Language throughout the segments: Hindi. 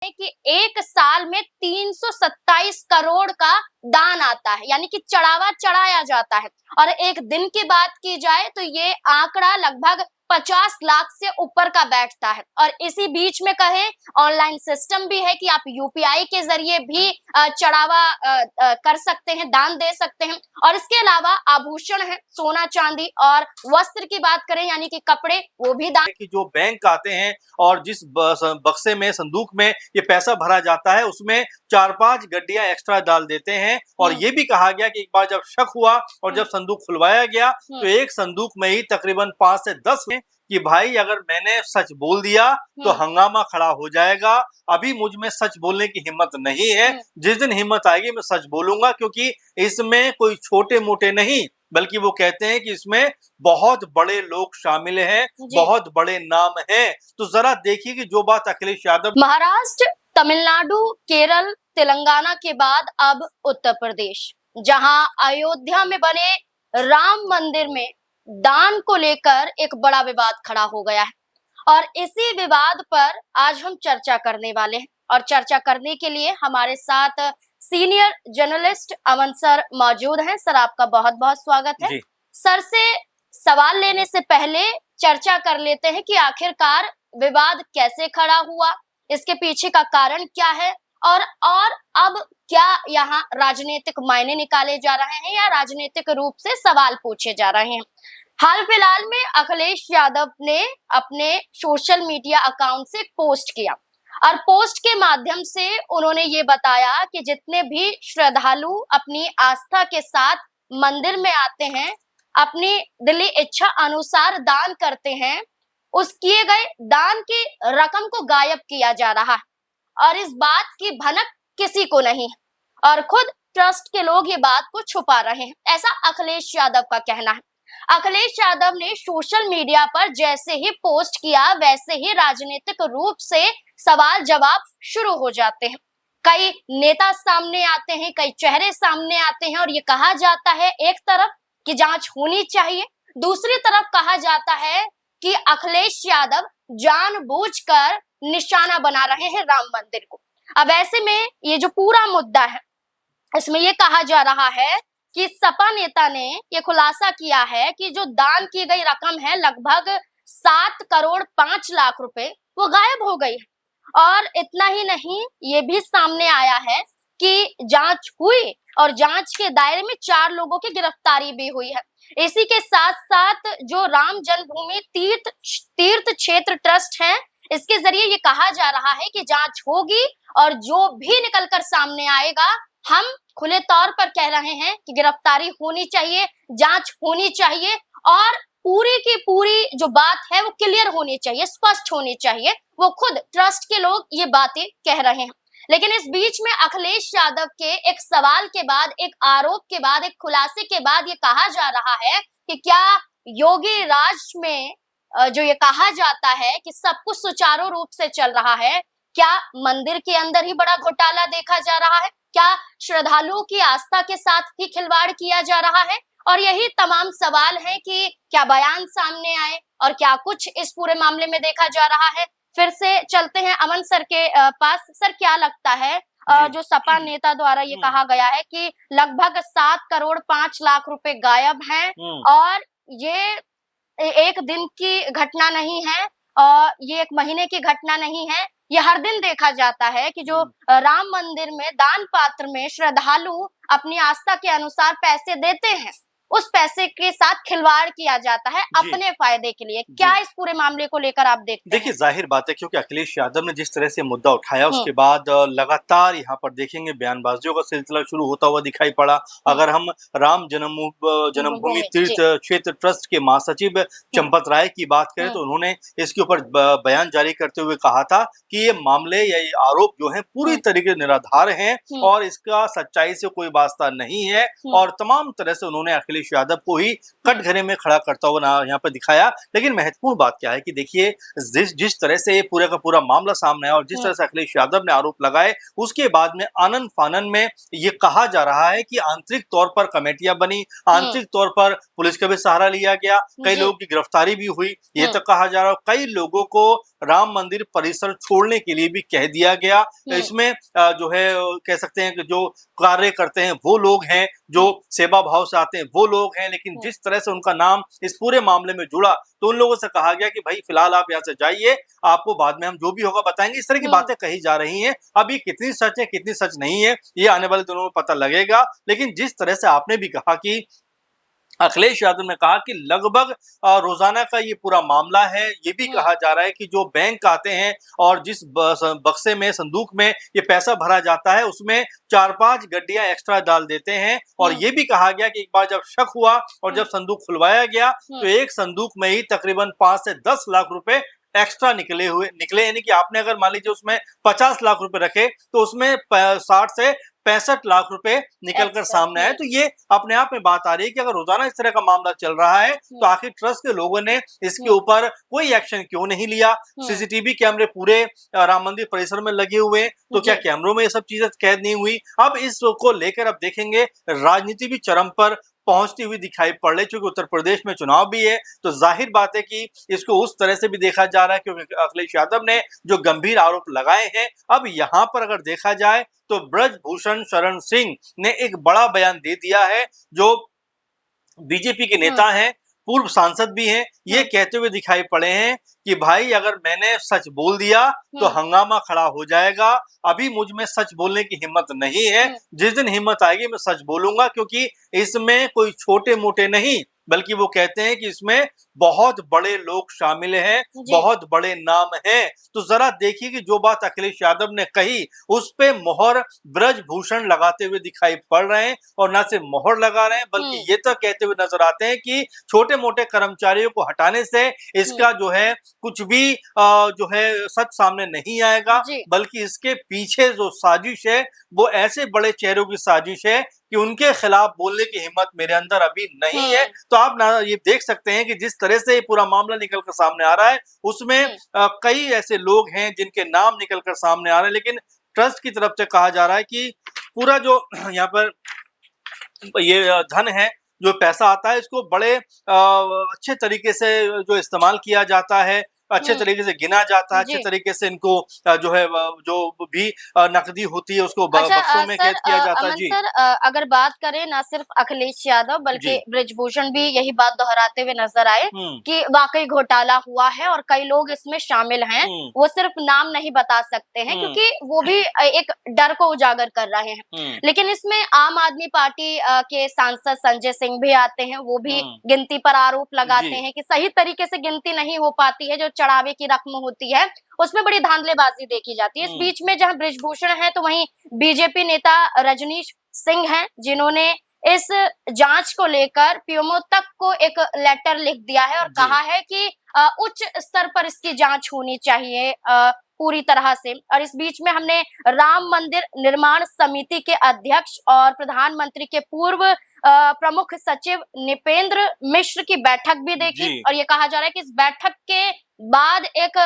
कि एक साल में 327 करोड़ का दान आता है, यानी कि चढ़ावा चढ़ाया जाता है। और एक दिन की बात की जाए तो ये आंकड़ा लगभग 50 लाख से ऊपर का बैठता है। और इसी बीच में कहें ऑनलाइन सिस्टम भी है कि आप यूपीआई के जरिए भी चढ़ावा कर सकते हैं, दान दे सकते हैं। और इसके अलावा आभूषण है, सोना चांदी, और वस्त्र की बात करें यानी कि कपड़े, वो भी दान। कि जो बैंक आते हैं और जिस बक्से में, संदूक में ये पैसा भरा जाता है, उसमें 4-5 गड्डियां एक्स्ट्रा डाल देते हैं। और ये भी कहा गया कि एक बार जब शक हुआ और जब संदूक खुलवाया गया तो एक संदूक में ही तकरीबन 5 से 10 कि भाई अगर मैंने सच बोल दिया तो हंगामा खड़ा हो जाएगा। अभी मुझ में सच बोलने की हिम्मत नहीं है, जिस दिन हिम्मत आएगी मैं सच बोलूंगा, क्योंकि इसमें कोई छोटे मोटे नहीं बल्कि वो कहते हैं कि इसमें बहुत बड़े लोग शामिल हैं, बहुत बड़े नाम हैं। तो जरा देखिए कि जो बात अखिलेश यादव, महाराष्ट्र, तमिलनाडु, केरल, तेलंगाना के बाद अब उत्तर प्रदेश, जहां अयोध्या में बने राम मंदिर में दान को लेकर एक बड़ा विवाद खड़ा हो गया है। और इसी विवाद पर आज हम चर्चा करने वाले हैं। और चर्चा करने के लिए हमारे साथ सीनियर जर्नलिस्ट अमन सर मौजूद हैं। सर, आपका बहुत बहुत स्वागत है। सर से सवाल लेने से पहले चर्चा कर लेते हैं कि आखिरकार विवाद कैसे खड़ा हुआ, इसके पीछे का कारण क्या है, और अब क्या यहाँ राजनीतिक मायने निकाले जा रहे हैं या राजनीतिक रूप से सवाल पूछे जा रहे हैं। हाल फिलहाल में अखिलेश यादव ने अपने सोशल मीडिया अकाउंट से पोस्ट किया, और पोस्ट के माध्यम से उन्होंने ये बताया कि जितने भी श्रद्धालु अपनी आस्था के साथ मंदिर में आते हैं, अपनी दिली इच्छा अनुसार दान करते हैं, उस किए गए दान की रकम को गायब किया जा रहा है। और इस बात की भनक किसी को नहीं, और खुद ट्रस्ट के लोग ये बात को छुपा रहे हैं, ऐसा अखिलेश यादव का कहना है। अखिलेश यादव ने सोशल मीडिया पर जैसे ही पोस्ट किया, वैसे ही राजनीतिक रूप से सवाल जवाब शुरू हो जाते हैं। कई नेता सामने आते हैं, कई चेहरे सामने आते हैं, और ये कहा जाता है एक तरफ कि जांच होनी चाहिए, दूसरी तरफ कहा जाता है कि अखिलेश यादव जानबूझकर निशाना बना रहे हैं राम मंदिर को। अब ऐसे में ये जो पूरा मुद्दा है, इसमें ये कहा जा रहा है कि सपा नेता ने ये खुलासा किया है कि जो दान की गई रकम है लगभग 7 करोड़ 5 लाख रुपए, वो गायब हो गई है। और इतना ही नहीं, ये भी सामने आया है कि जांच हुई और जांच के दायरे में 4 लोगों की गिरफ्तारी भी हुई है। इसी के साथ साथ जो राम जन्मभूमि तीर्थ क्षेत्र ट्रस्ट है, इसके जरिए ये कहा जा रहा है कि जांच होगी, और जो भी निकलकर सामने आएगा, हम खुले तौर पर कह रहे हैं कि गिरफ्तारी होनी चाहिए, जांच होनी चाहिए, और पूरी की पूरी जो बात है वो क्लियर होनी चाहिए, स्पष्ट होनी चाहिए। वो खुद ट्रस्ट के लोग ये बातें कह रहे हैं। लेकिन इस बीच में अखिलेश यादव के एक सवाल के बाद, एक आरोप के बाद, एक खुलासे के बाद ये कहा जा रहा है कि क्या योगी राज में जो ये कहा जाता है कि सब कुछ सुचारू रूप से चल रहा है, क्या मंदिर के अंदर ही बड़ा घोटाला देखा जा रहा है? क्या श्रद्धालुओं की आस्था के साथ ही खिलवाड़ किया जा रहा है? और यही तमाम सवाल हैं कि क्या बयान सामने आए और क्या कुछ इस पूरे मामले में देखा जा रहा है। फिर से चलते हैं अमन सर के पास। सर, क्या लगता है जो सपा नेता द्वारा ये कहा गया है कि लगभग 7 करोड़ 5 लाख रुपए गायब हैं, और ये एक दिन की घटना नहीं है, और ये एक महीने की घटना नहीं है, ये हर दिन देखा जाता है कि जो राम मंदिर में दान पात्र में श्रद्धालु अपनी आस्था के अनुसार पैसे देते हैं, उस पैसे के साथ खिलवाड़ किया जाता है अपने फायदे के लिए। क्या इस पूरे मामले को लेकर आप देखते हैं? देखिए, जाहिर बात है क्योंकि अखिलेश यादव ने जिस तरह से मुद्दा उठाया, उसके बाद लगातार यहाँ पर देखेंगे बयानबाजियों का सिलसिला शुरू होता हुआ दिखाई पड़ा। अगर हम राम जन्मभूमि तीर्थ क्षेत्र ट्रस्ट के महासचिव चंपत राय की बात करें तो उन्होंने इसके ऊपर बयान जारी करते हुए कहा था कि ये मामले या ये आरोप जो है पूरी तरीके निराधार हैं और इसका सच्चाई से कोई वास्ता नहीं है। और तमाम तरह से उन्होंने अखिलेश अखिलेश यादव को ही कटघरे में खड़ा करता हुआ यहाँ पर दिखाया। लेकिन महत्वपूर्ण बात क्या है कि देखिए जिस तरह से ये पूरा का पूरा मामला सामने आया और जिस तरह से अखिलेश यादव ने आरोप लगाए, उसके बाद में आनन फानन में ये कहा जा रहा है कि आंतरिक तौर पर कमेटियां बनी, आंतरिक तौर पर पुलिस का भी सहारा लिया गया, कई लोगों की गिरफ्तारी भी हुई। ये तक कहा जा रहा है कई लोगों को राम मंदिर परिसर छोड़ने के लिए भी कह दिया गया। इसमें जो है कह सकते हैं कि जो कार्य करते हैं वो लोग हैं, जो सेवा भाव से आते हैं वो लोग हैं, लेकिन जिस तरह से उनका नाम इस पूरे मामले में जुड़ा तो उन लोगों से कहा गया कि भाई फिलहाल आप यहाँ से जाइए, आपको बाद में हम जो भी होगा बताएंगे। इस तरह की बातें कही जा रही हैं। अब ये कितनी सच है कितनी सच नहीं है ये आने वाले दिनों में पता लगेगा। लेकिन जिस तरह से आपने भी कहा कि अखिलेश यादव ने कहा कि लगभग रोजाना का ये पूरा मामला है। ये भी कहा जा रहा है कि जो बैंक आते हैं और जिस बक्से में संदूक में ये पैसा भरा जाता है उसमें 4-5 गड्डियां एक्स्ट्रा डाल देते हैं। और ये भी कहा गया कि एक बार जब शक हुआ और जब संदूक खुलवाया गया तो एक संदूक में ही तकरीबन 5 से 10 लाख रुपए एक्स्ट्रा निकले, यानी कि आपने अगर मान लीजिए उसमें 50 लाख रुपए रखे तो उसमें 60 से 65 लाख रुपए निकलकर सामने आए। तो ये अपने आप में बात आ रही है कि अगर रोजाना इस तरह का मामला चल रहा है तो आखिर ट्रस्ट के लोगों ने इसके ऊपर कोई एक्शन क्यों नहीं लिया। सीसीटीवी कैमरे पूरे राम मंदिर परिसर में लगे हुए, तो क्या कैमरों में ये सब चीजें कैद नहीं हुई? अब इसको लेकर अब देखेंगे राजनीति भी चरम पर पहुंचती हुई दिखाई पड़ रही। क्योंकि उत्तर प्रदेश में चुनाव भी है तो जाहिर बात है कि इसको उस तरह से भी देखा जा रहा है, क्योंकि अखिलेश यादव ने जो गंभीर आरोप लगाए हैं। अब यहाँ पर अगर देखा जाए तो ब्रजभूषण शरण सिंह ने एक बड़ा बयान दे दिया है, जो बीजेपी के नेता हैं, पूर्व सांसद भी हैं, ये कहते हुए दिखाई पड़े हैं कि भाई अगर मैंने सच बोल दिया तो हंगामा खड़ा हो जाएगा। अभी मुझ में सच बोलने की हिम्मत नहीं है, जिस दिन हिम्मत आएगी मैं सच बोलूंगा, क्योंकि इसमें कोई छोटे मोटे नहीं बल्कि वो कहते हैं कि इसमें बहुत बड़े लोग शामिल हैं, बहुत बड़े नाम हैं। तो जरा देखिए कि जो बात अखिलेश यादव ने कही उस पे मोहर ब्रजभूषण लगाते हुए दिखाई पड़ रहे हैं। और न सिर्फ मोहर लगा रहे हैं बल्कि ये तो कहते हुए नजर आते हैं कि छोटे मोटे कर्मचारियों को हटाने से इसका जो है कुछ भी जो है सच सामने नहीं आएगा, बल्कि इसके पीछे जो साजिश है वो ऐसे बड़े चेहरों की साजिश है कि उनके खिलाफ बोलने की हिम्मत मेरे अंदर अभी नहीं है। तो आप ना ये देख सकते हैं कि जिस तरह से ये पूरा मामला निकल कर सामने आ रहा है उसमें कई ऐसे लोग हैं जिनके नाम निकल कर सामने आ रहे हैं। लेकिन ट्रस्ट की तरफ से कहा जा रहा है कि पूरा जो यहाँ पर ये धन है, जो पैसा आता है, इसको बड़े अच्छे तरीके से जो इस्तेमाल किया जाता है, अच्छे तरीके से गिना जाता है, अच्छे तरीके से इनको जो है जो भी नकदी होती है उसको बक्सों में कैद किया जाता है। जी सर, अगर बात करें ना सिर्फ अखिलेश यादव बल्कि ब्रजभूषण भी यही बात दोहराते हुए नजर आए कि वाकई घोटाला हुआ है और कई लोग इसमें शामिल हैं। वो सिर्फ नाम नहीं बता सकते हैं क्योंकि वो भी एक डर को उजागर कर रहे हैं। लेकिन इसमें आम आदमी पार्टी के सांसद संजय सिंह भी आते हैं, वो भी गिनती पर आरोप लगाते हैं कि सही तरीके से गिनती नहीं हो पाती है, जो चढ़ावे की रकम होती है उसमें बड़ी धांधलेबाजी देखी जाती है। इस बीच में जहां ब्रजभूषण है तो वहीं बीजेपी नेता रजनीश सिंह हैं, जिन्होंने इस जांच को लेकर पीएमओ तक को एक लेटर लिख दिया है और कहा है कि उच्च स्तर पर इसकी जांच होनी चाहिए पूरी तरह से। और इस बीच में हमने राम मंदिर निर्माण समिति के अध्यक्ष और प्रधानमंत्री के पूर्व प्रमुख सचिव निपेंद्र मिश्र की बैठक भी देखी और ये कहा जा रहा है कि इस बैठक के बाद एक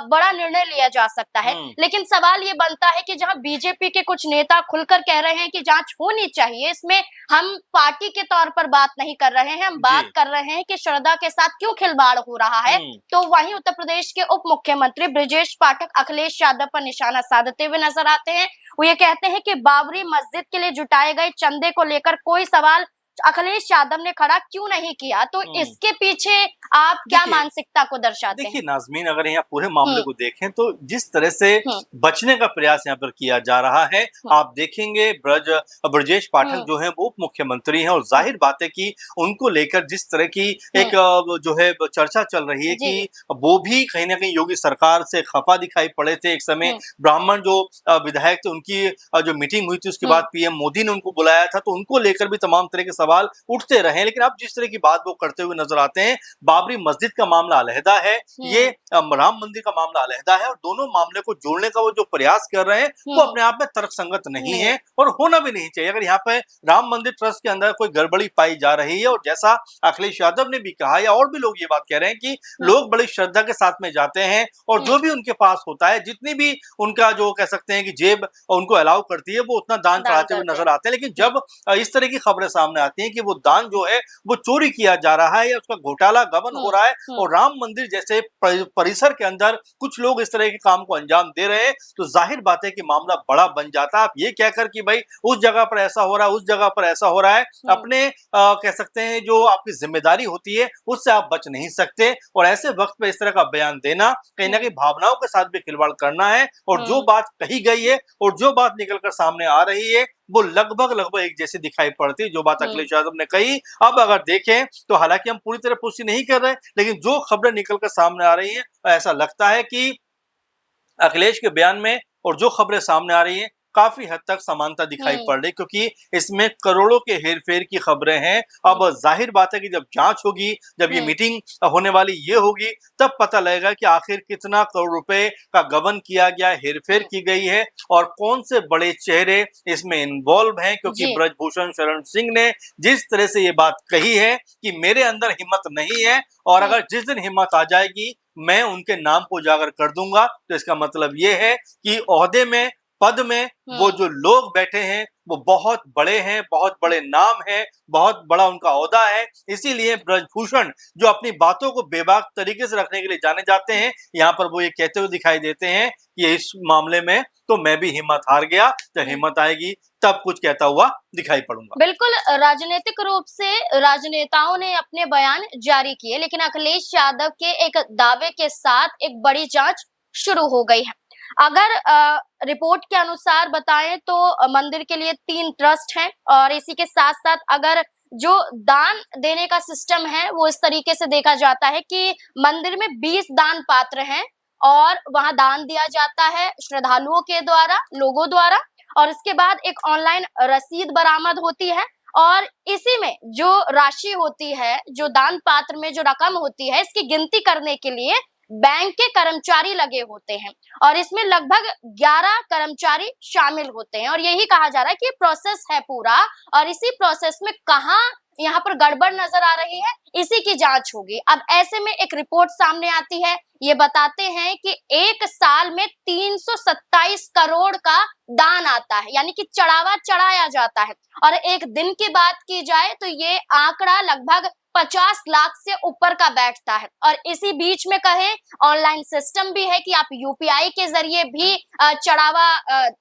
बड़ा निर्णय लिया जा सकता है। लेकिन सवाल ये बनता है कि जहां बीजेपी के कुछ नेता खुलकर कह रहे हैं कि जांच होनी चाहिए, इसमें हम पार्टी के तौर पर बात नहीं कर रहे हैं, हम बात कर रहे हैं कि श्रद्धा के साथ क्यों खिलवाड़ हो रहा है। तो वहीं उत्तर प्रदेश के उप मुख्यमंत्री ब्रजेश पाठक अखिलेश यादव पर निशाना साधते हुए नजर आते हैं। वो ये कहते हैं कि बाबरी मस्जिद के लिए जुटाए गए चंदे को लेकर कोई सवाल अखिलेश यादव ने खड़ा क्यों नहीं किया। तो इसके पीछे आप क्या मानसिकता को दर्शाते हैं? देखिए नाज़मीन, अगर यहाँ पूरे मामले को देखें तो जिस तरह से बचने का प्रयास यहाँ पर किया जा रहा है, आप देखेंगे ब्रजेश पाठक जो है वो उप मुख्यमंत्री हैं और जाहिर बात है कि उनको लेकर जिस तरह की एक जो है चर्चा चल रही है कि वो भी कहीं ना कहीं योगी सरकार से खफा दिखाई पड़े थे। एक समय ब्राह्मण जो विधायक थे उनकी जो मीटिंग हुई थी उसके बाद पीएम मोदी ने उनको बुलाया था, तो उनको लेकर भी तमाम तरह के सवाल उठते रहे, लेकिन अब जिस तरह की बात वो करते हुए नजर आते हैं, बाबरी मस्जिद का मामला अलहदा है, ये राम मंदिर का मामला अलहदा है, और दोनों मामले को जोड़ने का वो जो प्रयास कर रहे हैं वो अपने आप में तर्कसंगत नहीं है और होना भी नहीं चाहिए। अगर यहाँ पे राम मंदिर ट्रस्ट के अंदर कोई गड़बड़ी पाई जा रही है, और जैसा अखिलेश यादव ने भी कहा या और भी लोग ये बात कह रहे हैं कि लोग बड़ी श्रद्धा के साथ में जाते हैं और जो भी उनके पास होता है, जितनी भी उनका जो कह सकते हैं कि जेब उनको अलाउ करती है, वो उतना दान चढ़ाते हुए नजर आते हैं। लेकिन जब इस तरह की खबरें सामने आती हैं कि वो दान जो है वो चोरी किया जा रहा है या उसका घोटाला गबन हो रहा है और राम मंदिर जैसे परिसर के अंदर कुछ लोग इस तरह के काम को अंजाम दे रहे हैं, तो जाहिर बात है कि मामला बड़ा बन जाता है। आप ये कहकर कि भाई उस जगह पर ऐसा हो रहा है, उस जगह पर ऐसा हो रहा है, अपने कह सकते हैं जो आपकी जिम्मेदारी होती है उससे आप बच नहीं सकते, और ऐसे वक्त पे इस तरह का बयान देना कहीं ना कहीं भावनाओं के साथ भी खिलवाड़ करना है। और जो बात कही गई है और जो बात निकलकर सामने आ रही है वो लगभग एक जैसी दिखाई पड़ती है। जो बात अखिलेश यादव ने कही, अब अगर देखें तो हालांकि हम पूरी तरह पुष्टि नहीं कर रहे, लेकिन जो खबरें निकलकर सामने आ रही हैं ऐसा लगता है कि अखिलेश के बयान में और जो खबरें सामने आ रही हैं काफी हद तक समानता दिखाई पड़ रही, क्योंकि इसमें करोड़ों के हेरफेर की खबरें हैं। अब जाहिर बात है कि जब जांच होगी, जब ये मीटिंग होने वाली ये होगी, तब पता लगेगा कि आखिर कितना करोड़ रुपए का गबन किया गया, हेरफेर की गई है और कौन से बड़े चेहरे इसमें इन्वॉल्व हैं। क्योंकि ब्रजभूषण शरण सिंह ने जिस तरह से ये बात कही है कि मेरे अंदर हिम्मत नहीं है और अगर जिस दिन हिम्मत आ जाएगी मैं उनके नाम को उजागर कर दूंगा, तो इसका मतलब ये है कि ओहदे में, पद में वो जो लोग बैठे हैं वो बहुत बड़े हैं, बहुत बड़े नाम है, बहुत बड़ा उनका ओहदा है। इसीलिए ब्रजभूषण जो अपनी बातों को बेबाक तरीके से रखने के लिए जाने जाते हैं, यहाँ पर वो ये कहते हुए दिखाई देते हैं कि इस मामले में तो मैं भी हिम्मत हार गया, जब हिम्मत आएगी तब कुछ कहता हुआ दिखाई पड़ूंगा। बिल्कुल, राजनीतिक रूप से राजनेताओं ने अपने बयान जारी किए, लेकिन अखिलेश यादव के एक दावे के साथ एक बड़ी जांच शुरू हो गई है। अगर रिपोर्ट के अनुसार बताएं तो मंदिर के लिए 3 ट्रस्ट हैं और इसी के साथ साथ अगर जो दान देने का सिस्टम है वो इस तरीके से देखा जाता है कि मंदिर में 20 दान पात्र हैं और वहां दान दिया जाता है श्रद्धालुओं के द्वारा, लोगों द्वारा, और इसके बाद एक ऑनलाइन रसीद बरामद होती है और इसी में जो राशि होती है, जो दान पात्र में जो रकम होती है, इसकी गिनती करने के लिए बैंक के कर्मचारी लगे होते हैं और इसमें लगभग 11 कर्मचारी शामिल होते हैं और यही कहा जा रहा है कि ये प्रोसेस है पूरा और इसी प्रोसेस में कहां यहाँ पर गड़बड़ नजर आ रही है, इसी की जांच होगी। अब ऐसे में एक रिपोर्ट सामने आती है, ये बताते हैं कि एक साल में 327 करोड़ का दान आता है, यानी कि चढ़ावा चढ़ाया जाता है और एक दिन की बात की जाए तो ये आंकड़ा लगभग 50 लाख से ऊपर का बैठता है। और इसी बीच में कहें ऑनलाइन सिस्टम भी है कि आप यूपीआई के जरिए भी चढ़ावा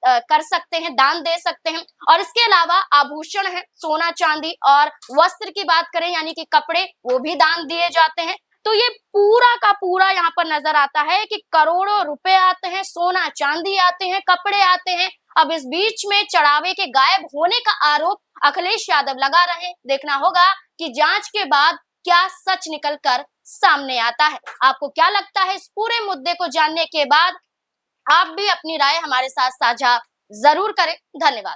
कर सकते हैं, दान दे सकते हैं और इसके अलावा आभूषण है, सोना चांदी और वस्त्र की बात करें यानी कि कपड़े, वो भी दान दिए जाते हैं। तो ये पूरा का पूरा यहाँ पर नजर आता है कि करोड़ों रुपए आते हैं, सोना चांदी आते हैं, कपड़े आते हैं। अब इस बीच में चढ़ावे के गायब होने का आरोप अखिलेश यादव लगा रहे हैं। देखना होगा कि जांच के बाद क्या सच निकलकर सामने आता है। आपको क्या लगता है इस पूरे मुद्दे को जानने के बाद? आप भी अपनी राय हमारे साथ साझा जरूर करें। धन्यवाद।